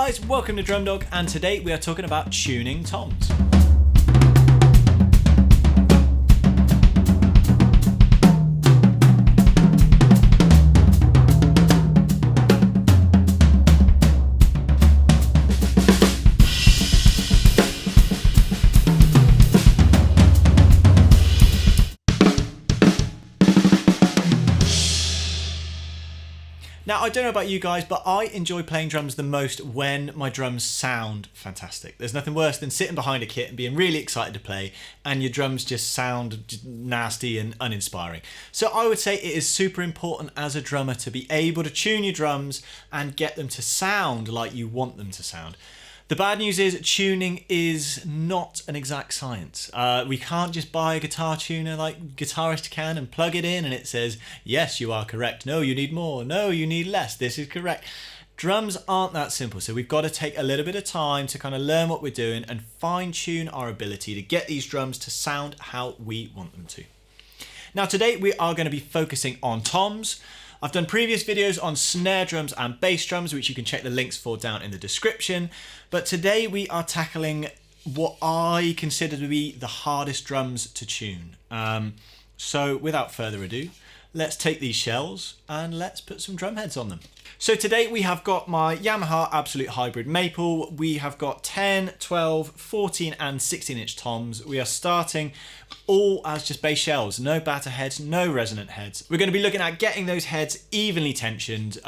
guys, welcome to Drum Dog, and today we are talking about tuning toms. Now, I don't know about you guys, but I enjoy playing drums the most when my drums sound fantastic. There's nothing worse than sitting behind a kit and being really excited to play and your drums just sound nasty and uninspiring. So I would say it is super important as a drummer to be able to tune your drums and get them to sound like you want them to sound. The bad news is tuning is not an exact science. We can't just buy a guitar tuner like guitarists can and plug it in and it says, yes, you are correct. No, you need more. No, you need less. This is correct. Drums aren't that simple. So we've got to take a little bit of time to kind of learn what we're doing and fine tune our ability to get these drums to sound how we want them to. Now today we are going to be focusing on toms. I've done previous videos on snare drums and bass drums, which you can check the links for down in the description. But today we are tackling what I consider to be the hardest drums to tune. So without further ado, let's take these shells and let's put some drum heads on them. So today we have got my Yamaha Absolute Hybrid Maple. We have got 10, 12, 14 and 16 inch toms. We are starting all as just bass shells, no batter heads, no resonant heads. We're going to be looking at getting those heads evenly tensioned,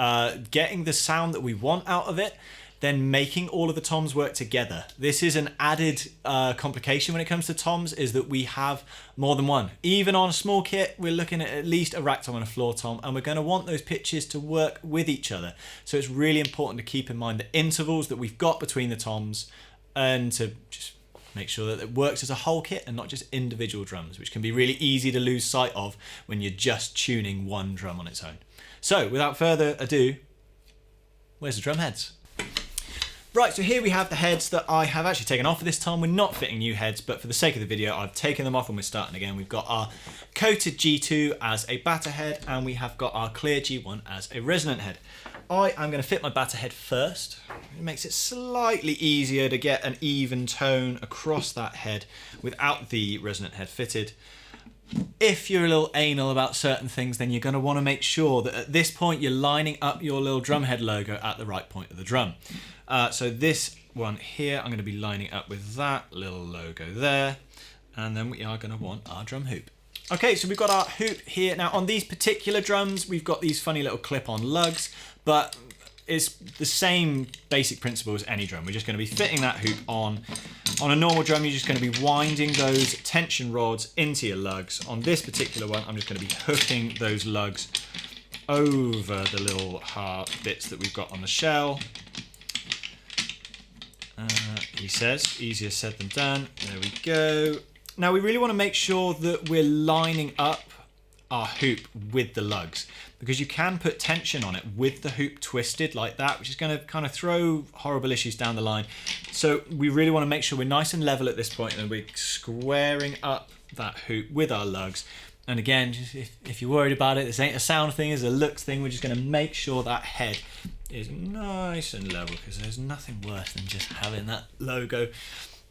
getting the sound that we want out of it, then making all of the toms work together. This is an added complication when it comes to toms, is that we have more than one. Even on a small kit, we're looking at least a rack tom and a floor tom, and we're going to want those pitches to work with each other. So it's really important to keep in mind the intervals that we've got between the toms and to just make sure that it works as a whole kit and not just individual drums, which can be really easy to lose sight of when you're just tuning one drum on its own. So without further ado, where's the drum heads? Right, so here we have the heads that I have actually taken off of this tom. We're not fitting new heads, but for the sake of the video, I've taken them off and we're starting again. We've got our coated G2 as a batter head, and we have got our clear G1 as a resonant head. I am going to fit my batter head first. It makes it slightly easier to get an even tone across that head without the resonant head fitted. If you're a little anal about certain things, then you're going to want to make sure that at this point you're lining up your little drum head logo at the right point of the drum. So this one here, I'm going to be lining up with that little logo there, and then we are going to want our drum hoop. Okay, so we've got our hoop here. Now on these particular drums, we've got these funny little clip-on lugs, but it's the same basic principle as any drum. We're just going to be fitting that hoop on. On a normal drum, you're just going to be winding those tension rods into your lugs. On this particular one, I'm just going to be hooking those lugs over the little hard bits that we've got on the shell. He says, easier said than done. There we go. Now we really want to make sure that we're lining up our hoop with the lugs, because you can put tension on it with the hoop twisted like that, which is going to kind of throw horrible issues down the line. So we really want to make sure we're nice and level at this point and we're squaring up that hoop with our lugs. And again, just if you're worried about it, this ain't a sound thing, it's a looks thing. We're just going to make sure that head is nice and level, because there's nothing worse than just having that logo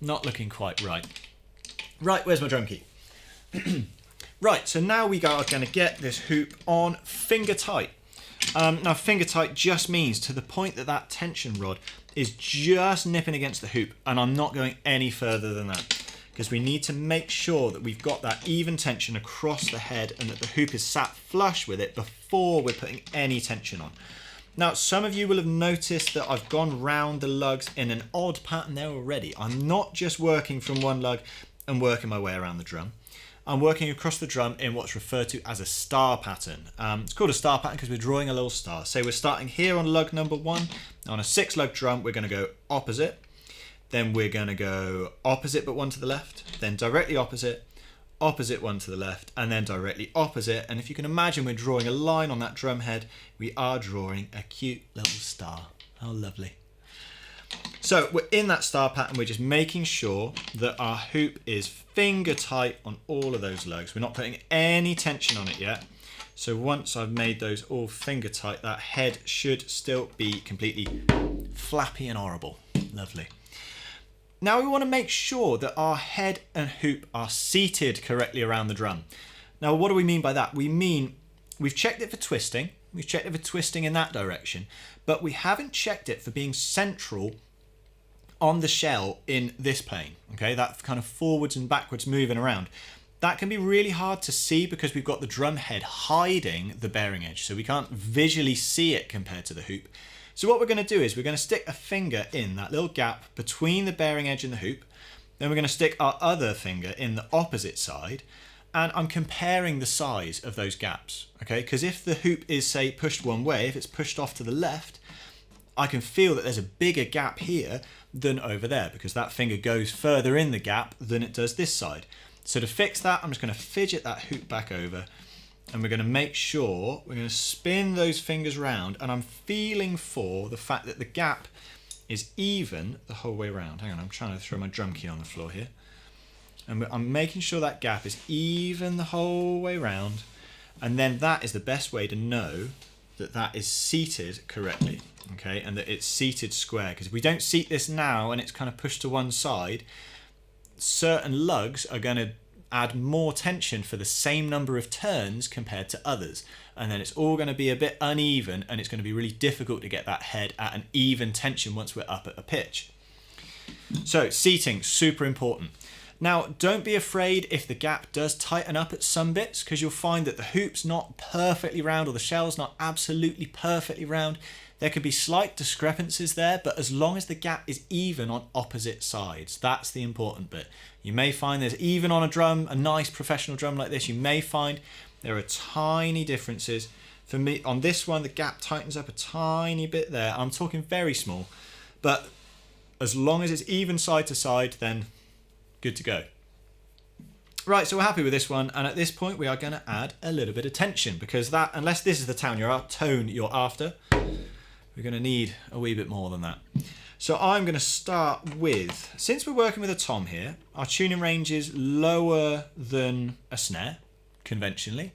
not looking quite right. Right, where's my drum key? Right, so now we are going to get this hoop on finger tight. Now finger tight just means to the point that that tension rod is just nipping against the hoop, and I'm not going any further than that, because we need to make sure that we've got that even tension across the head and that the hoop is sat flush with it before we're putting any tension on. Now, some of you will have noticed that I've gone round the lugs in an odd pattern there already. I'm not just working from one lug and working my way around the drum. I'm working across the drum in what's referred to as a star pattern. It's called a star pattern because we're drawing a little star. So we're starting here on lug number 1. On a 6-lug drum, we're going to go opposite. Then we're going to go opposite but one to the left. Then directly opposite, opposite one to the left, and then directly opposite. And if you can imagine, we're drawing a line on that drum head. We are drawing a cute little star. How lovely. So we're in that star pattern, we're just making sure that our hoop is finger tight on all of those lugs. We're not putting any tension on it yet. So once I've made those all finger tight, that head should still be completely flappy and horrible. Lovely. Now we want to make sure that our head and hoop are seated correctly around the drum. Now what do we mean by that? We mean we've checked it for twisting. We've checked it for twisting in that direction, but we haven't checked it for being central on the shell in this plane, okay? That kind of forwards and backwards moving around. That can be really hard to see because we've got the drum head hiding the bearing edge, so we can't visually see it compared to the hoop. So what we're going to do is we're going to stick a finger in that little gap between the bearing edge and the hoop. Then we're going to stick our other finger in the opposite side, and I'm comparing the size of those gaps, okay? Because if the hoop is, say, pushed one way, if it's pushed off to the left, I can feel that there's a bigger gap here than over there because that finger goes further in the gap than it does this side. So to fix that, I'm just going to fidget that hoop back over, and we're going to make sure we're going to spin those fingers round, and I'm feeling for the fact that the gap is even the whole way around. Hang on, I'm trying to throw my drum key on the floor here. And I'm making sure that gap is even the whole way round, and then that is the best way to know that that is seated correctly, okay, and that it's seated square. Because if we don't seat this now and it's kind of pushed to one side, certain lugs are going to add more tension for the same number of turns compared to others, and then it's all going to be a bit uneven, and it's going to be really difficult to get that head at an even tension once we're up at a pitch. So seating, super important. Now don't be afraid if the gap does tighten up at some bits, because you'll find that the hoop's not perfectly round or the shell's not absolutely perfectly round. There could be slight discrepancies there, but as long as the gap is even on opposite sides, that's the important bit. You may find there's even on a drum, a nice professional drum like this, you may find there are tiny differences. For me, on this one, the gap tightens up a tiny bit there. I'm talking very small, but as long as it's even side to side, then good to go. Right, so we're happy with this one, and at this point we are going to add a little bit of tension, because that, unless this is the tone you're after, we're going to need a wee bit more than that. So I'm going to start with, since we're working with a tom here, our tuning range is lower than a snare, conventionally,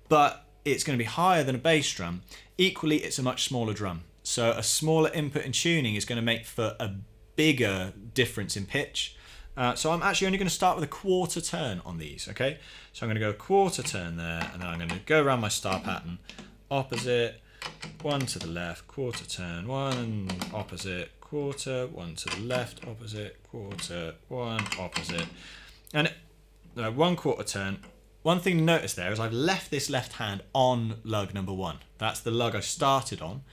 but it's going to be higher than a bass drum. Equally, it's a much smaller drum. So a smaller input in tuning is going to make for a bigger difference in pitch. So I'm actually only going to start with a quarter turn on these, okay? So I'm going to go a quarter turn there, and then I'm going to go around my star pattern, opposite, one to the left, quarter turn, one, opposite, quarter, one to the left, opposite, quarter, one, opposite. And one quarter turn. One thing to notice there is I've left this left hand on lug number one. That's the lug I started on.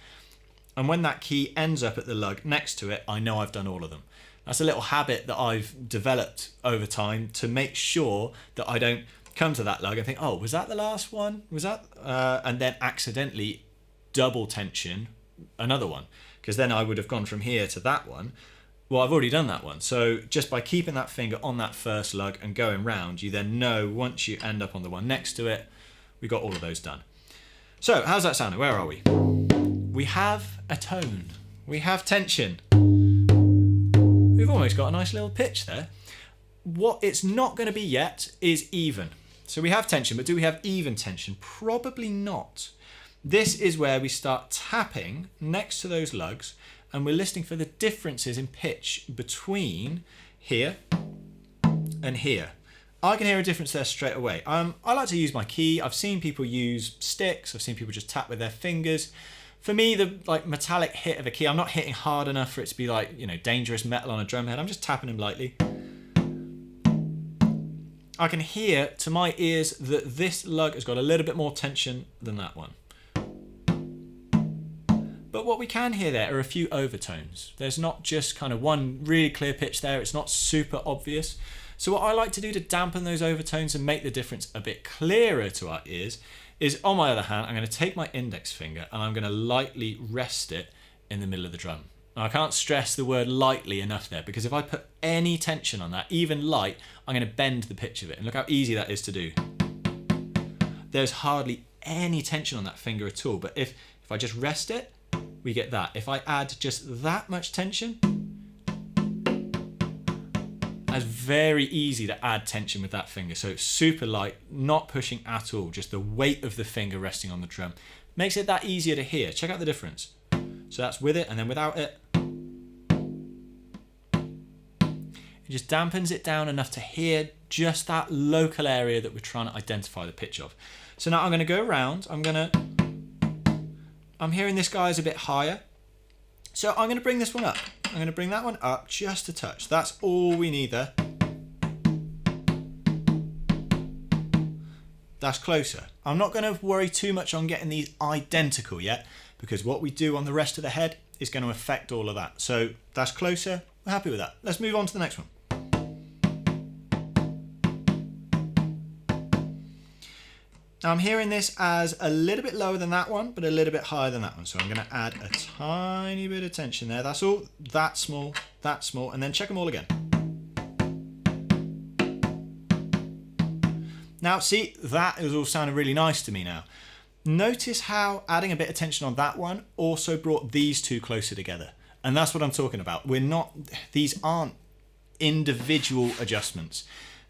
And when that key ends up at the lug next to it, I know I've done all of them. That's a little habit that I've developed over time to make sure that I don't come to that lug and think, oh, was that the last one? Was that? And then accidentally double tension another one. Because then I would have gone from here to that one. Well, I've already done that one. So just by keeping that finger on that first lug and going round, you then know once you end up on the one next to it, we got all of those done. So how's that sounding? Where are we? We have a tone. We have tension. We've almost got a nice little pitch there. What it's not going to be yet is even. So we have tension, but do we have even tension? Probably not. This is where we start tapping next to those lugs, and we're listening for the differences in pitch between here and here. I can hear a difference there straight away. I like to use my key. I've seen people use sticks. I've seen people just tap with their fingers. For me, the metallic hit of a key, I'm not hitting hard enough for it to be dangerous metal on a drum head. I'm just tapping them lightly. I can hear to my ears that this lug has got a little bit more tension than that one. But what we can hear there are a few overtones. There's not just kind of one really clear pitch there. It's not super obvious. So what I like to do to dampen those overtones and make the difference a bit clearer to our ears is, on my other hand, I'm going to take my index finger and I'm going to lightly rest it in the middle of the drum. Now, I can't stress the word lightly enough there, because if I put any tension on that, even light, I'm going to bend the pitch of it. And look how easy that is to do. There's hardly any tension on that finger at all. But if I just rest it, we get that. If I add just that much tension, It's very easy to add tension with that finger. So it's super light, not pushing at all, just the weight of the finger resting on the drum. Makes it that easier to hear. Check out the difference. So that's with it, and then without it. It just dampens it down enough to hear just that local area that we're trying to identify the pitch of. So now I'm going to go around. I'm hearing this guy is a bit higher. So I'm going to bring this one up. I'm going to bring that one up just a touch. That's all we need there. That's closer. I'm not going to worry too much on getting these identical yet, because what we do on the rest of the head is going to affect all of that. So that's closer. We're happy with that. Let's move on to the next one. Now I'm hearing this as a little bit lower than that one, but a little bit higher than that one. So I'm going to add a tiny bit of tension there. That's all. That small, and then check them all again. Now, see, that is all sounding really nice to me now. Notice how adding a bit of tension on that one also brought these two closer together. And that's what I'm talking about. These aren't individual adjustments.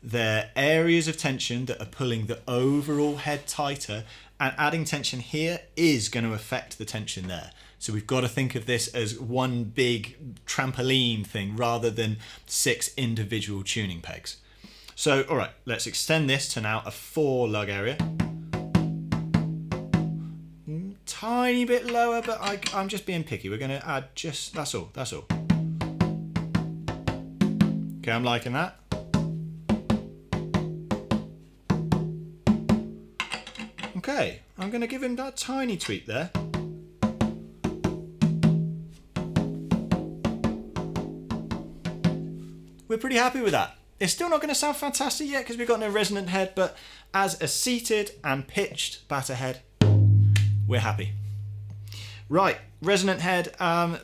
They're areas of tension that are pulling the overall head tighter, and adding tension here is going to affect the tension there. So we've got to think of this as one big trampoline thing rather than 6 individual tuning pegs. So, all right, let's extend this to now a 4 lug area. Tiny bit lower, but I'm just being picky. We're going to add just, that's all. Okay, I'm liking that. Okay, I'm going to give him that tiny tweak there. We're pretty happy with that. It's still not going to sound fantastic yet because we've got no resonant head, but as a seated and pitched batter head, we're happy. Right, resonant head, I'm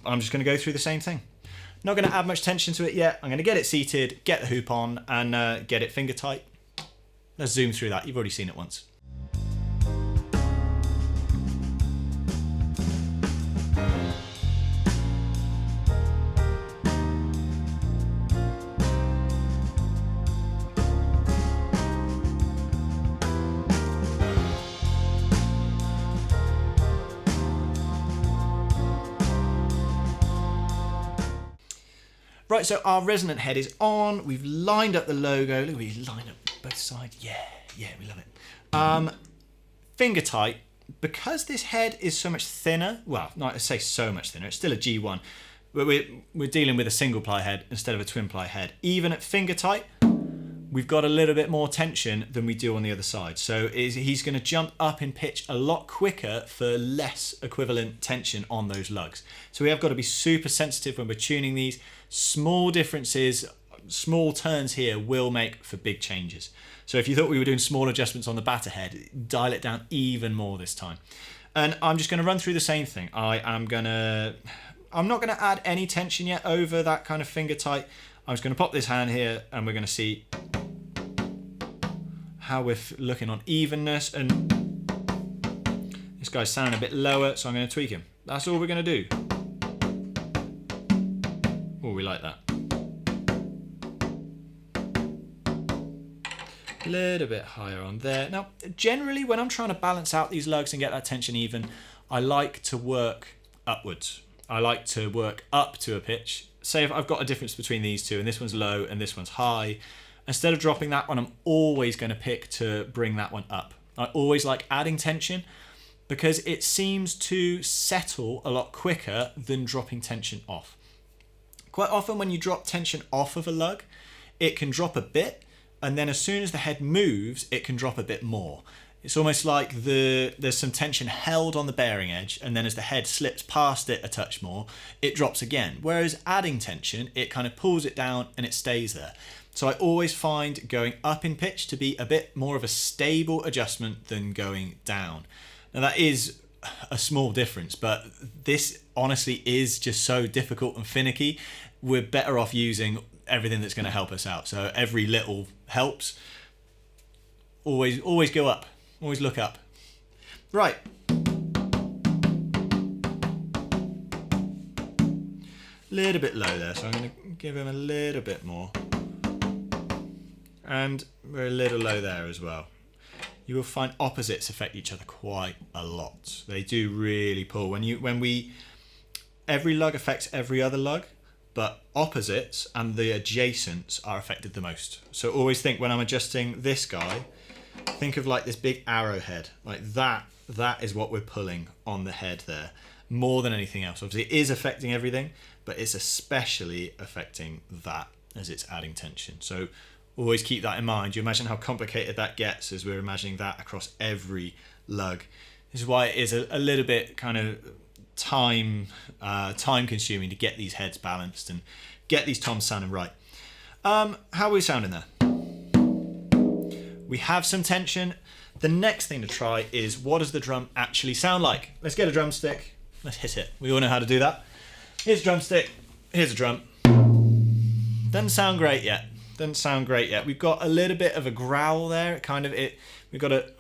just going to go through the same thing. Not going to add much tension to it yet. I'm going to get it seated, get the hoop on, and get it finger tight. Let's zoom through that. You've already seen it once. Right, so our resonant head is on. We've lined up the logo. Look, we line up both sides. Yeah, we love it. Finger tight. Because this head is so much thinner, well, not to say so much thinner, it's still a G1, but we're dealing with a single ply head instead of a twin ply head. Even at finger tight, we've got a little bit more tension than we do on the other side. So he's going to jump up in pitch a lot quicker for less equivalent tension on those lugs. So we have got to be super sensitive when we're tuning these. Small differences, small turns here will make for big changes. So if you thought we were doing small adjustments on the batter head, dial it down even more this time. And I'm just going to run through the same thing. I'm not going to add any tension yet over that kind of finger tight. I'm just going to pop this hand here and we're going to see how we're looking on evenness. And this guy's sounding a bit lower, so I'm going to tweak him. That's all we're going to do. Oh, we like that. A little bit higher on there. Now, generally, when I'm trying to balance out these lugs and get that tension even, I like to work upwards. I like to work up to a pitch. Say if I've got a difference between these two, and this one's low and this one's high, instead of dropping that one, I'm always going to pick to bring that one up. I always like adding tension because it seems to settle a lot quicker than dropping tension off. Quite often when you drop tension off of a lug, it can drop a bit, and then as soon as the head moves, it can drop a bit more. It's almost like there's some tension held on the bearing edge, and then as the head slips past it a touch more, it drops again. Whereas adding tension, it kind of pulls it down and it stays there. So I always find going up in pitch to be a bit more of a stable adjustment than going down. Now that is a small difference, but this honestly is just so difficult and finicky. We're better off using everything that's going to help us out. So every little helps. Always go up. Always look up. Right. little bit low there, so I'm going to give him a little bit more. And we're a little low there as well. You will find opposites affect each other quite a lot. They do really pull. Every lug affects every other lug, but opposites and the adjacents are affected the most. So always think, when I'm adjusting this guy, think of like this big arrowhead, like that is what we're pulling on the head there, more than anything else. Obviously it is affecting everything, but it's especially affecting that as it's adding tension. So always keep that in mind. You imagine how complicated that gets as we're imagining that across every lug. This is why it is a little bit kind of time consuming to get these heads balanced and get these toms sounding right. How are we sounding there? We have some tension. The next thing to try is, what does the drum actually sound like? Let's get a drumstick. Let's hit it. We all know how to do that. Here's a drumstick. Here's a drum. Doesn't sound great yet. Doesn't sound great yet. We've got a little bit of a growl there. We've got a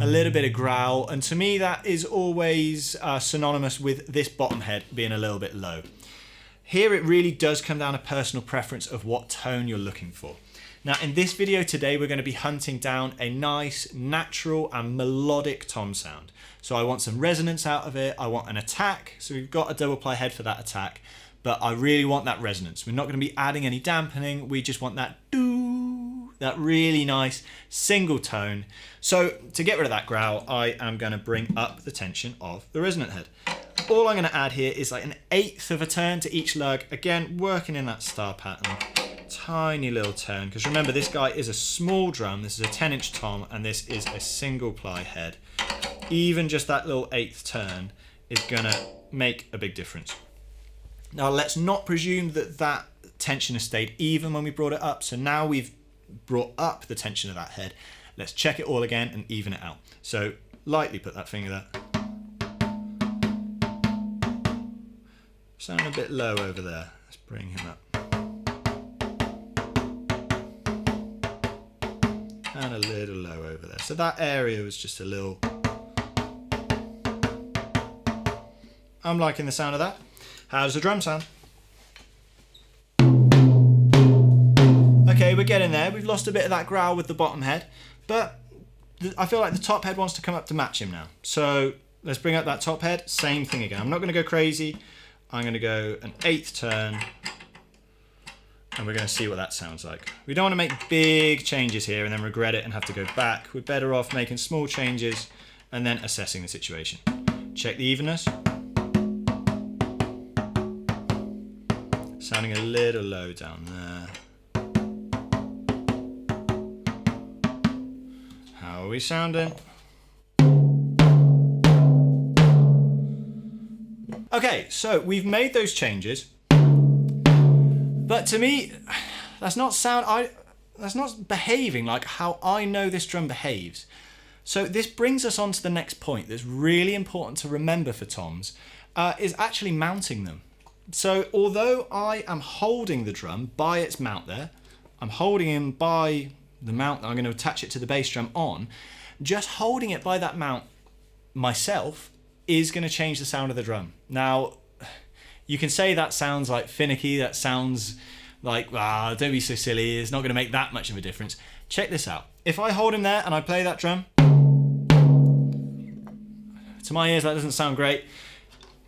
little bit of growl, and to me that is always synonymous with this bottom head being a little bit low. Here it really does come down to personal preference of what tone you're looking for. Now in this video today we're going to be hunting down a nice, natural and melodic tom sound. So I want some resonance out of it, I want an attack, so we've got a double ply head for that attack, but I really want that resonance. We're not going to be adding any dampening, we just want that doo, that really nice single tone. So to get rid of that growl, I am going to bring up the tension of the resonant head. All I'm going to add here is like 1/8 of a turn to each lug, again working in that star pattern. Tiny little turn, because remember this guy is a small drum, this is a 10-inch tom, and this is a single ply head. Even just that little 1/8 turn is going to make a big difference. Now let's not presume that tension has stayed even when we brought it up. So now we've brought up the tension of that head. Let's check it all again and even it out. So lightly put that finger there. Sound a bit low over there. Let's bring him up. And a little low over there. So that area was just a little... I'm liking the sound of that. How does the drum sound? Okay, we're getting there. We've lost a bit of that growl with the bottom head, but I feel like the top head wants to come up to match him now. So let's bring up that top head. Same thing again. I'm not going to go crazy. I'm going to go 1/8 turn, and we're going to see what that sounds like. We don't want to make big changes here and then regret it and have to go back. We're better off making small changes and then assessing the situation. Check the evenness. Sounding a little low down there. How are we sounding? Okay, so we've made those changes, but to me, that's not behaving like how I know this drum behaves. So this brings us on to the next point that's really important to remember for toms, is actually mounting them. So although I am holding the drum by its mount there, I'm holding him by the mount that I'm going to attach it to the bass drum on, just holding it by that mount myself is going to change the sound of the drum. Now, you can say that sounds like finicky, that sounds like, don't be so silly, it's not going to make that much of a difference. Check this out. If I hold him there and I play that drum, to my ears that doesn't sound great.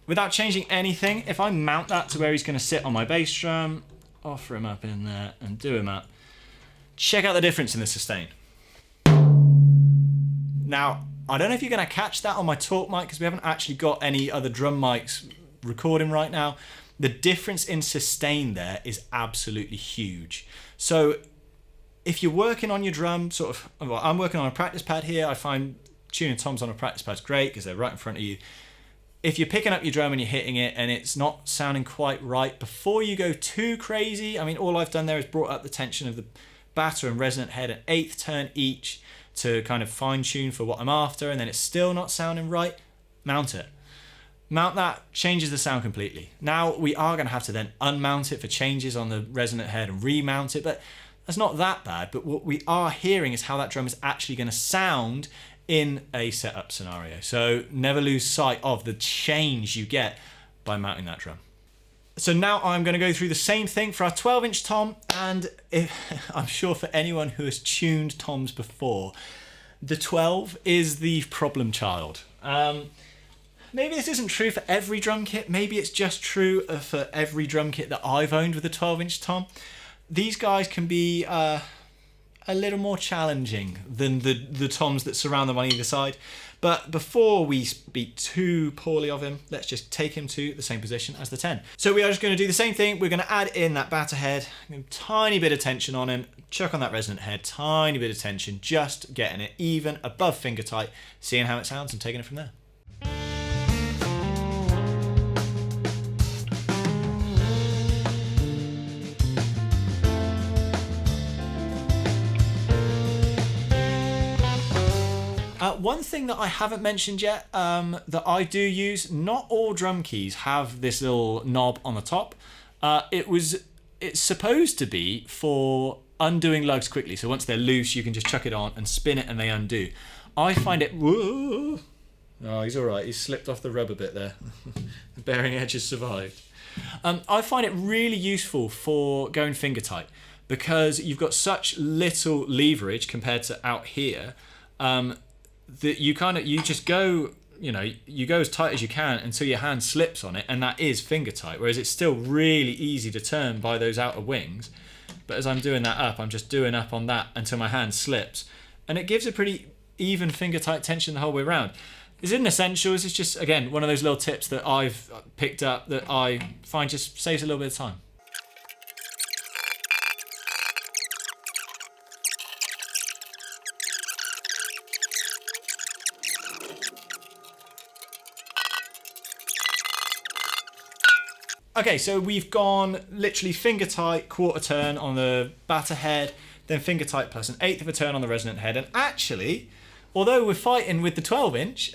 Without changing anything, if I mount that to where he's going to sit on my bass drum, offer him up in there and do him up, check out the difference in the sustain. Now, I don't know if you're going to catch that on my talk mic because we haven't actually got any other drum mics recording right now. The difference in sustain there is absolutely huge. So if you're working on your drum, well, I'm working on a practice pad here. I find tuning toms on a practice pad's great because they're right in front of you. If you're picking up your drum and you're hitting it and it's not sounding quite right, before you go too crazy, I mean, all I've done there is brought up the tension of the batter and resonant head 1/8 turn each to kind of fine tune for what I'm after, and then it's still not sounding right, mount it. Mount that, changes the sound completely. Now we are going to have to then unmount it for changes on the resonant head and remount it, but that's not that bad. But what we are hearing is how that drum is actually going to sound in a setup scenario. So never lose sight of the change you get by mounting that drum. So now I'm going to go through the same thing for our 12-inch tom, and I'm sure for anyone who has tuned toms before, the 12 is the problem child. Maybe this isn't true for every drum kit. Maybe it's just true for every drum kit that I've owned with a 12-inch tom. These guys can be a little more challenging than the toms that surround them on either side. But before we speak too poorly of him, let's just take him to the same position as the 10. So we are just going to do the same thing. We're going to add in that batter head, a tiny bit of tension on him, chuck on that resonant head, tiny bit of tension, just getting it even above finger tight, seeing how it sounds and taking it from there. One thing that I haven't mentioned yet that I do use, not all drum keys have this little knob on the top. It's supposed to be for undoing lugs quickly. So once they're loose, you can just chuck it on and spin it and they undo. I find it... Whoa. Oh, he's all right. He's slipped off the rubber bit there. The bearing edge has survived. I find it really useful for going finger tight because you've got such little leverage compared to out here. That you just go, you go as tight as you can until your hand slips on it, and that is finger tight, whereas it's still really easy to turn by those outer wings. But as I'm doing that up, I'm just doing up on that until my hand slips, and it gives a pretty even finger tight tension the whole way around. This isn't essential, it's just, again, one of those little tips that I've picked up that I find just saves a little bit of time. Okay, so we've gone literally finger tight, quarter turn on the batter head, then finger tight plus an eighth of a turn on the resonant head. And actually, although we're fighting with the 12-inch,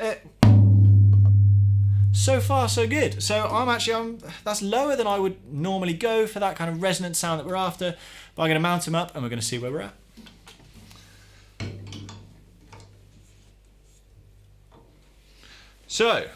so far so good. So that's lower than I would normally go for that kind of resonant sound that we're after. But I'm going to mount him up and we're going to see where we're at. So,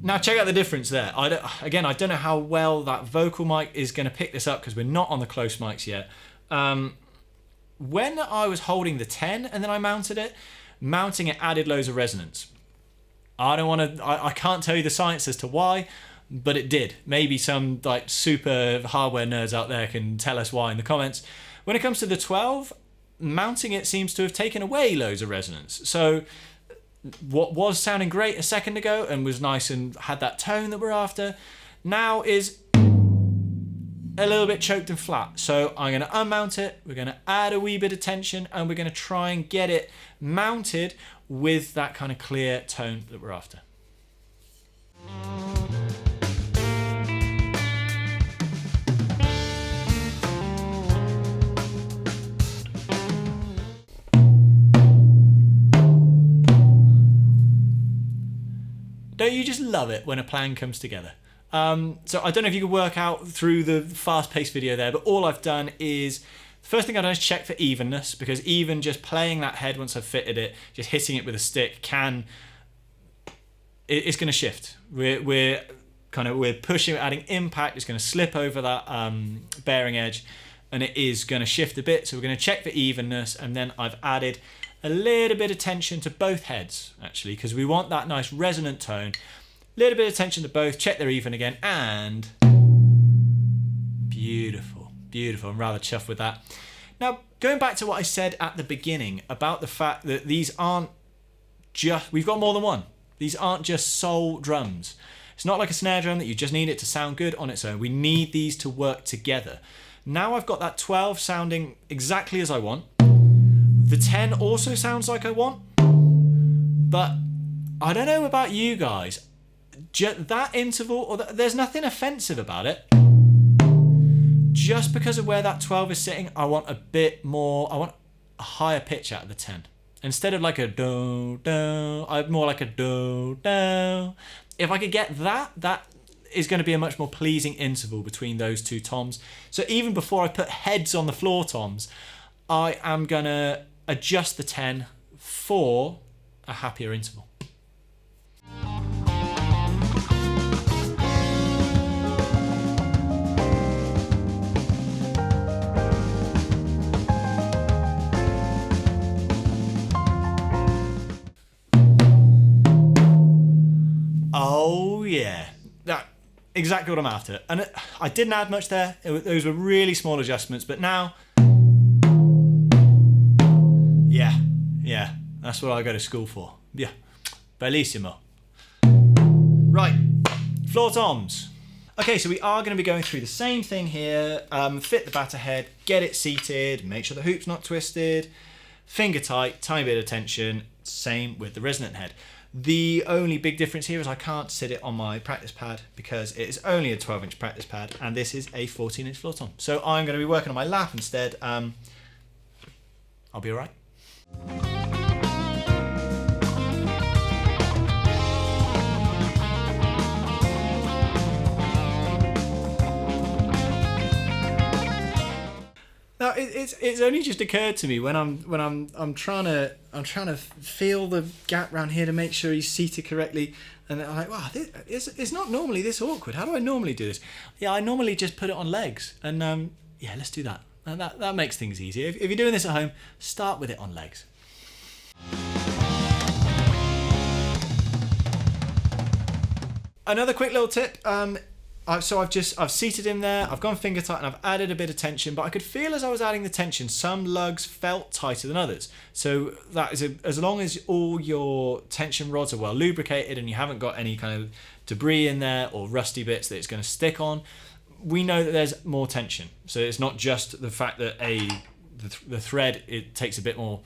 now check out the difference there. I don't know how well that vocal mic is going to pick this up because we're not on the close mics yet. When I was holding the 10 and then I mounted it, mounting it added loads of resonance. I can't tell you the science as to why, but it did. Maybe some like super hardware nerds out there can tell us why in the comments. When it comes to the 12, mounting it seems to have taken away loads of resonance. So what was sounding great a second ago and was nice and had that tone that we're after, now is a little bit choked and flat. So I'm going to unmount it, we're going to add a wee bit of tension, and we're going to try and get it mounted with that kind of clear tone that we're after. Don't you just love it when a plan comes together? So I don't know if you can work out through the fast-paced video there, but all I've done is, the first thing I've done is check for evenness, because even just playing that head once I've fitted it, just hitting it with a stick it's going to shift. We're pushing, adding impact, it's going to slip over that bearing edge, and it is going to shift a bit. So we're going to check for evenness, and then I've added a little bit of tension to both heads, actually, because we want that nice resonant tone. Little bit of tension to both, check they're even again, and beautiful, beautiful. I'm rather chuffed with that. Now, going back to what I said at the beginning about the fact that these aren't just, we've got more than one. These aren't just sole drums. It's not like a snare drum that you just need it to sound good on its own. We need these to work together. Now I've got that 12 sounding exactly as I want. The 10 also sounds like I want, but I don't know about you guys. That interval, or there's nothing offensive about it. Just because of where that 12 is sitting, I want a bit more, I want a higher pitch out of the 10. Instead of like a do, do, I'm more like a do, do. If I could get that is going to be a much more pleasing interval between those two toms. So even before I put heads on the floor toms, I am going to adjust the 10 for a happier interval. exactly what I'm after. And I didn't add much there. Those were really small adjustments, but now, yeah, that's what I go to school for. Yeah, bellissimo. Right, floor toms. Okay, so we are going to be going through the same thing here. Fit the batter head, get it seated, make sure the hoop's not twisted, finger tight, tiny bit of tension. Same with the resonant head. The only big difference here is I can't sit it on my practice pad because it is only a 12-inch practice pad and this is a 14-inch floor tom. So I'm going to be working on my lap instead. I'll be all right. Now it's only just occurred to me when I'm trying to feel the gap around here to make sure he's seated correctly, and I'm like, wow, it's not normally this awkward. How do I normally do this? Yeah, I normally just put it on legs, and yeah, let's do that. And that makes things easier. If you're doing this at home, start with it on legs. Another quick little tip. So I've seated him there, I've gone finger tight and I've added a bit of tension, but I could feel as I was adding the tension, some lugs felt tighter than others. So that is as long as all your tension rods are well lubricated and you haven't got any kind of debris in there or rusty bits that it's going to stick on, we know that there's more tension. So it's not just the fact that the thread, it takes a bit more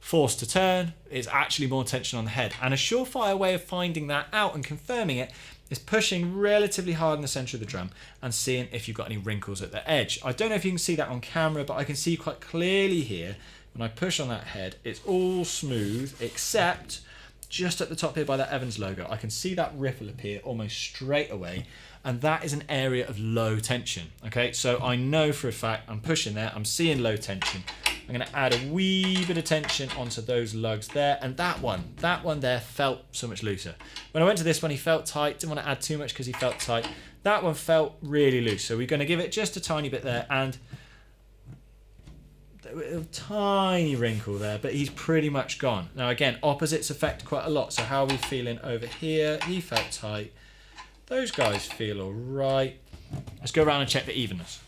force to turn, it's actually more tension on the head. And a surefire way of finding that out and confirming it is pushing relatively hard in the center of the drum and seeing if you've got any wrinkles at the edge. I don't know if you can see that on camera, but I can see quite clearly here when I push on that head, it's all smooth except just at the top here by that Evans logo. I can see that ripple appear almost straight away, and that is an area of low tension. Okay, so I know for a fact I'm pushing there, I'm seeing low tension. I'm going to add a wee bit of tension onto those lugs there, and that one there felt so much looser. When I went to this one, he felt tight. Didn't want to add too much because he felt tight. That one felt really loose, so we're going to give it just a tiny bit there, and a tiny wrinkle there, but he's pretty much gone. Now again, opposites affect quite a lot, so how are we feeling over here? He felt tight. Those guys feel all right. Let's go around and check the evenness.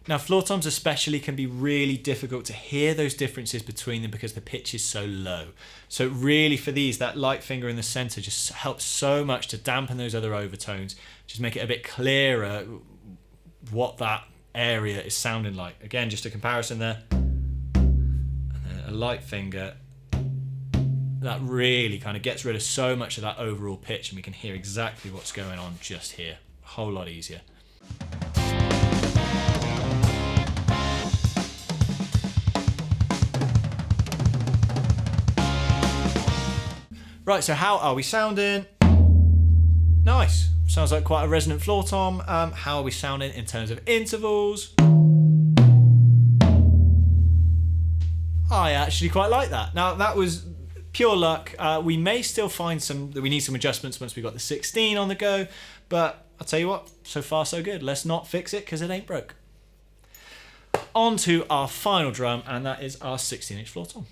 Now floor toms especially can be really difficult to hear those differences between them because the pitch is so low. So really for these, that light finger in the center just helps so much to dampen those other overtones, just make it a bit clearer what that area is sounding like. Again, just a comparison there. And then a light finger, that really kind of gets rid of so much of that overall pitch and we can hear exactly what's going on just here. A whole lot easier. Right, so how are we sounding? Nice. Sounds like quite a resonant floor tom. How are we sounding in terms of intervals? I actually quite like that. Now, that was pure luck. We may still find that we need some adjustments once we've got the 16 on the go, but I'll tell you what, so far so good. Let's not fix it because it ain't broke. On to our final drum, and that is our 16-inch floor tom.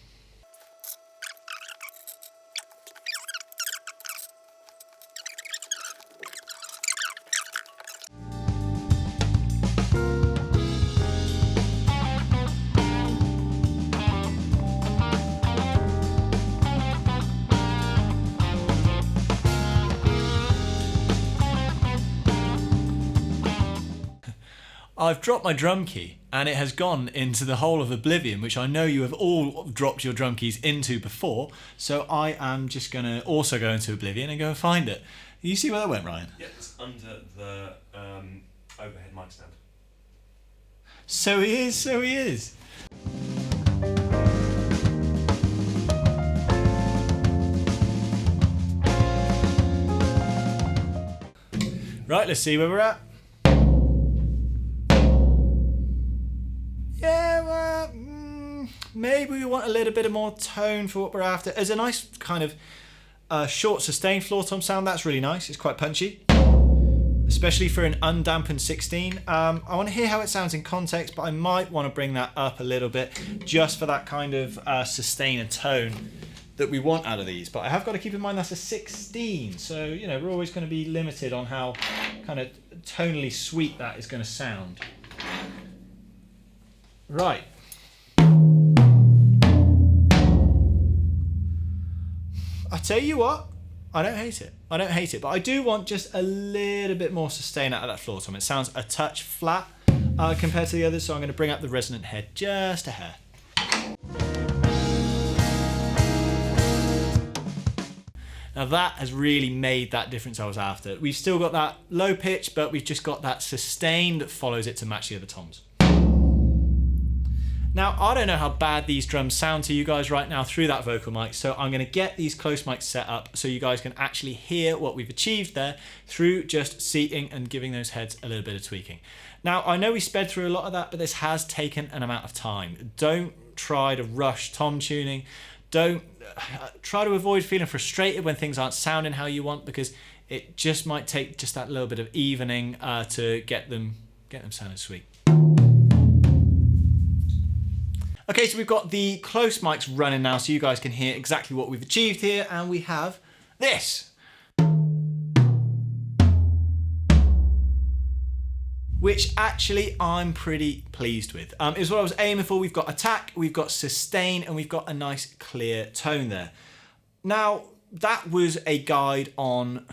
I've dropped my drum key and it has gone into the hole of oblivion, which I know you have all dropped your drum keys into before. So I am just going to also go into oblivion and go and find it. You see where that went, Ryan? Yeah, it's under the overhead mic stand. So he is. Right, let's see where we're at. Yeah, well, maybe we want a little bit of more tone for what we're after. There's a nice kind of short sustained floor tom sound. That's really nice. It's quite punchy, especially for an undampened 16. I want to hear how it sounds in context, but I might want to bring that up a little bit just for that kind of sustain and tone that we want out of these. But I have got to keep in mind that's a 16. So, you know, we're always going to be limited on how kind of tonally sweet that is going to sound. Right. I tell you what, I don't hate it. I don't hate it, but I do want just a little bit more sustain out of that floor tom. It sounds a touch flat compared to the others, so I'm going to bring up the resonant head just a hair. Now that has really made that difference I was after. We've still got that low pitch, but we've just got that sustain that follows it to match the other toms. Now, I don't know how bad these drums sound to you guys right now through that vocal mic, so I'm going to get these close mics set up so you guys can actually hear what we've achieved there through just seating and giving those heads a little bit of tweaking. Now, I know we sped through a lot of that, but this has taken an amount of time. Don't try to rush tom tuning. Don't try to avoid feeling frustrated when things aren't sounding how you want, because it just might take just that little bit of evening to get them sounding sweet. Okay, so we've got the close mics running now so you guys can hear exactly what we've achieved here, and we have this. Which actually I'm pretty pleased with. Is what I was aiming for. We've got attack, we've got sustain, and we've got a nice clear tone there. Now, that was a guide on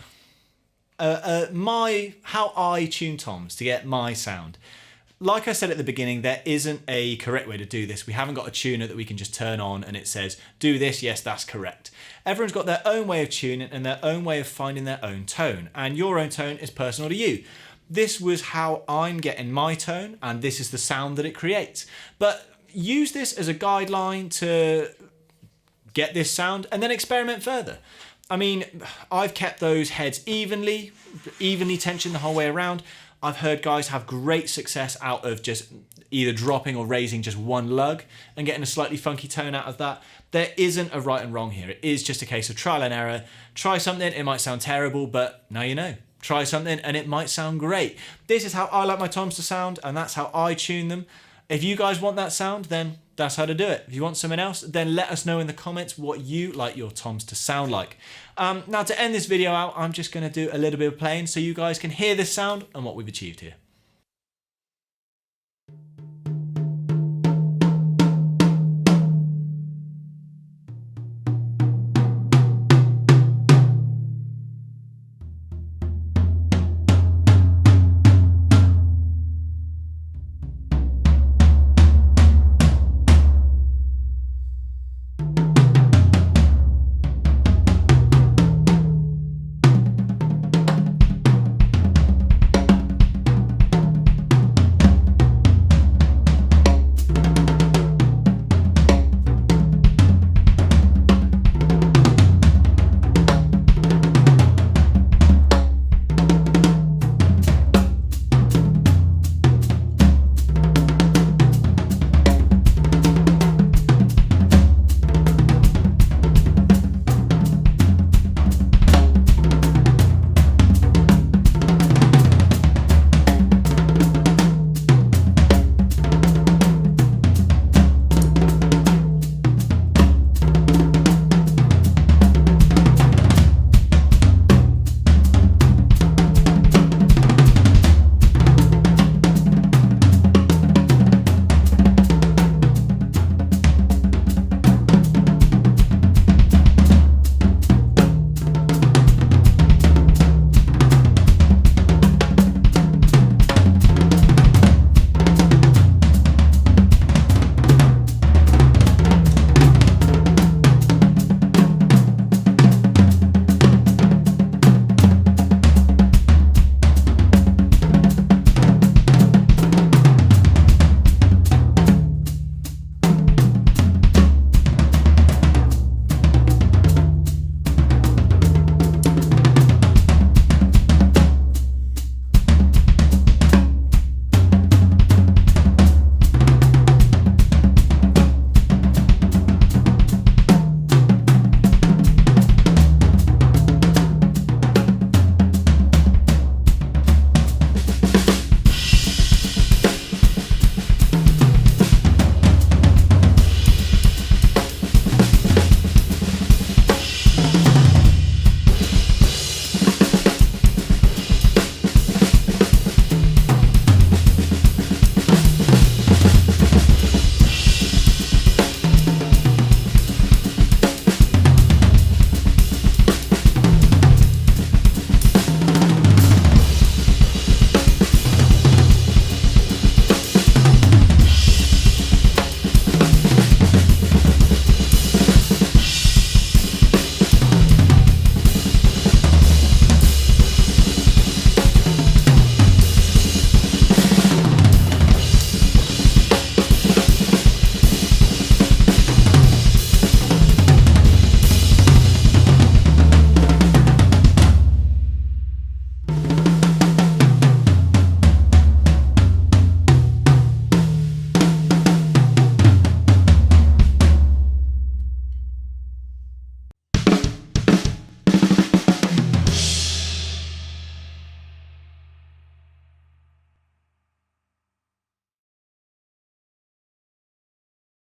how I tune toms to get my sound. Like I said at the beginning, there isn't a correct way to do this. We haven't got a tuner that we can just turn on and it says, do this, yes, that's correct. Everyone's got their own way of tuning and their own way of finding their own tone, and your own tone is personal to you. This was how I'm getting my tone, and this is the sound that it creates. But use this as a guideline to get this sound and then experiment further. I mean, I've kept those heads evenly tensioned the whole way around. I've heard guys have great success out of just either dropping or raising just one lug and getting a slightly funky tone out of that. There isn't a right and wrong here. It is just a case of trial and error. Try something, it might sound terrible, but now you know. Try something and it might sound great. This is how I like my toms to sound, and that's how I tune them. If you guys want that sound, then that's how to do it. If you want something else, then let us know in the comments what you like your toms to sound like. Now, to end this video out, I'm just going to do a little bit of playing so you guys can hear this sound and what we've achieved here.